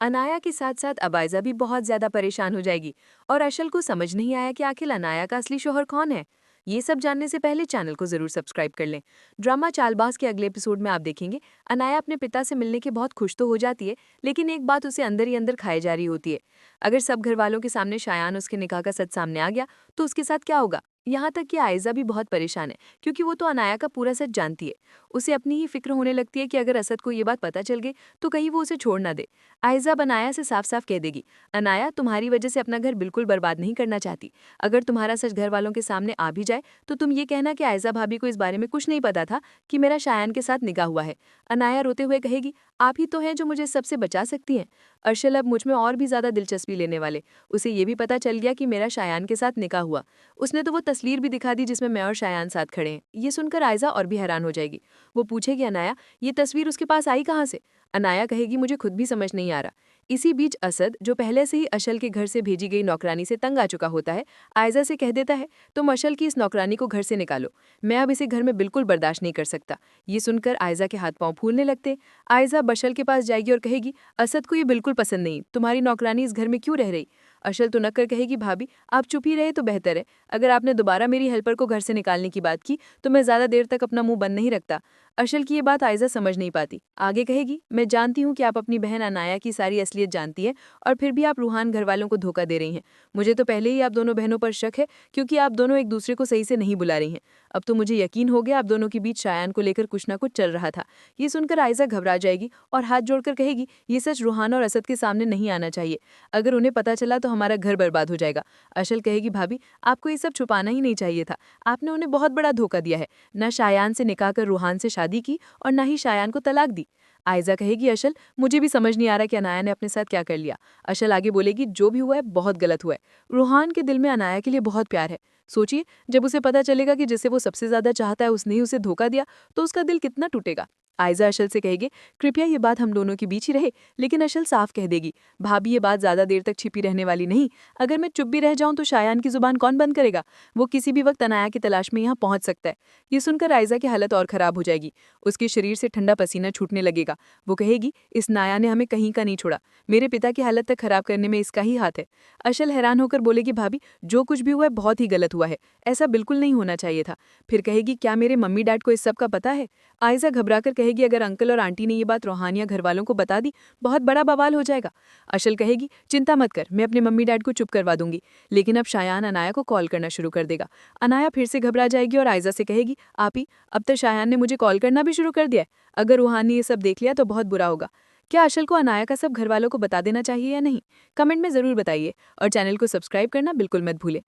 अनाया के साथ साथ अबाइजा भी बहुत ज्यादा परेशान हो जाएगी और अशल को समझ नहीं आया कि आखिर अनाया का असली शोहर कौन है। ये सब जानने से पहले चैनल को जरूर सब्सक्राइब कर लें। ड्रामा चालबाज के अगले एपिसोड में आप देखेंगे अनाया अपने पिता से मिलने के बहुत खुश तो हो जाती है, लेकिन एक बात उसे अंदर ही अंदर खाए जा रही होती है। अगर सब घर वालों के सामने शायान उसके निकाह का सच सामने आ गया तो उसके साथ क्या होगा। यहाँ तक कि आयजा भी बहुत परेशान है, क्योंकि वो तो अनाया का पूरा सच जानती है। उसे अपनी ही फिक्र होने लगती है कि अगर असद को ये बात पता चल गई तो कहीं वो उसे छोड़ ना दे। आयजा अनाया से साफ साफ कह देगी, अनाया तुम्हारी वजह से अपना घर बिल्कुल बर्बाद नहीं करना चाहती। अगर तुम्हारा सच घर वालों के सामने आ भी जाए तो तुम ये कहना कि आयजा भाभी को इस बारे में कुछ नहीं पता था कि मेरा शायान के साथ निकाह हुआ है। अनाया रोते हुए कहेगी, आप ही तो हैं जो मुझे सबसे बचा सकती हैं। अर्शल अब मुझ में और भी ज्यादा दिलचस्पी लेने वाले। उसे ये भी पता चल गया कि मेरा शायान के साथ निकाह हुआ। उसने तो वो तस्वीर भी दिखा दी जिसमें मैं और शायान साथ खड़े हैं। ये सुनकर आयजा और भी हैरान हो जाएगी। वो पूछेगी, अनाया ये तस्वीर उसके पास आई कहाँ से। अनाया कहेगी, मुझे खुद भी समझ नहीं आ रहा। इसी बीच असद, जो पहले से ही अशल के घर से भेजी गई नौकरानी से तंग आ चुका होता है, आयजा से कह देता है, तुम अशल की इस नौकरानी को घर से निकालो। मैं अब इसे घर में बिल्कुल बर्दाश्त नहीं कर सकता। ये सुनकर आयजा के हाथ पांव फूलने लगते। आयजा बशल के पास जाएगी और कहेगी, असद को ये बिल्कुल पसंद नहीं, तुम्हारी नौकरानी इस घर में क्यों रह रही। अशल तो नक्कर कहेगी, भाभी आप चुप ही रहे तो बेहतर है। अगर आपने दोबारा मेरी हेल्पर को घर से निकालने की बात की तो मैं ज्यादा देर तक अपना मुंह बंद नहीं रखता। अशल की ये बात आयजा समझ नहीं पाती। आगे कहेगी, मैं जानती हूँ कि आप अपनी बहन अनाया की सारी असलियत जानती है और फिर भी आप रूहान घर वालों को धोखा दे रही हैं। मुझे तो पहले ही आप दोनों बहनों पर शक है, क्योंकि आप दोनों एक दूसरे को सही से नहीं बुला रही हैं। अब तो मुझे यकीन हो गया आप दोनों के बीच शायान को लेकर कुछ ना कुछ चल रहा था। ये सुनकर आयजा घबरा जाएगी और हाथ जोड़कर कहेगी, ये सच रूहान और असद के सामने नहीं आना चाहिए। अगर उन्हें पता चला तो हमारा घर बर्बाद हो जाएगा। अशल कहेगी, भाभी आपको ये सब छुपाना ही नहीं चाहिए था। आपने उन्हें बहुत बड़ा धोखा दिया है। न शायान से निकाह कर रूहान से शादी की और न ही शायान को तलाक दी। आयजा कहेगी, अशल मुझे भी समझ नहीं आ रहा कि अनाया ने अपने साथ क्या कर लिया। अशल आगे बोलेगी, जो भी हुआ है बहुत गलत हुआ है। रूहान के दिल में अनाया के लिए बहुत प्यार है। सोचिए, जब उसे पता चलेगा कि जिसे वो सबसे ज्यादा चाहता है उसने ही उसे धोखा दिया तो उसका दिल कितना टूटेगा। आयजा अशल से कहेगी, कृपया ये बात हम दोनों के बीच ही रहे। लेकिन अशल साफ कह देगी, भाभी ये बात ज्यादा देर तक छिपी रहने वाली नहीं। अगर मैं चुप भी रह जाऊं तो शायान की जुबान कौन बंद करेगा। वो किसी भी वक्त अनाया की तलाश में यहाँ पहुंच सकता है। ये सुनकर आयजा की हालत और खराब हो जाएगी। उसके शरीर से ठंडा पसीना छूटने लगेगा। वो कहेगी, इस नाया ने हमें कहीं का नहीं छोड़ा। मेरे पिता की हालत तक खराब करने में इसका ही हाथ है। अशल हैरान होकर बोलेगी, भाभी जो कुछ भी हुआ है बहुत ही गलत हुआ है। ऐसा बिल्कुल नहीं होना चाहिए था। फिर कहेगी, क्या मेरे मम्मी डैड को इस सब का पता है। आयजा घबराकर कहेगी, अगर अंकल और आंटी ने ये बात रूहानिया घर वालों को बता दी बहुत बड़ा बवाल हो जाएगा। अशल कहेगी, चिंता मत कर, मैं अपने मम्मी डैड को चुप करवा दूंगी। लेकिन अब शायान अनाया को कॉल करना शुरू कर देगा। अनाया फिर से घबरा जाएगी और आयजा से कहेगी, आपी अब तक शायान ने मुझे कॉल करना भी शुरू कर दिया है। अगर रूहान ने ये सब देख लिया तो बहुत बुरा होगा। क्या अशल को अनाया का सब घर वालों को बता देना चाहिए या नहीं, कमेंट में जरूर बताइए और चैनल को सब्सक्राइब करना बिल्कुल मत भूलें।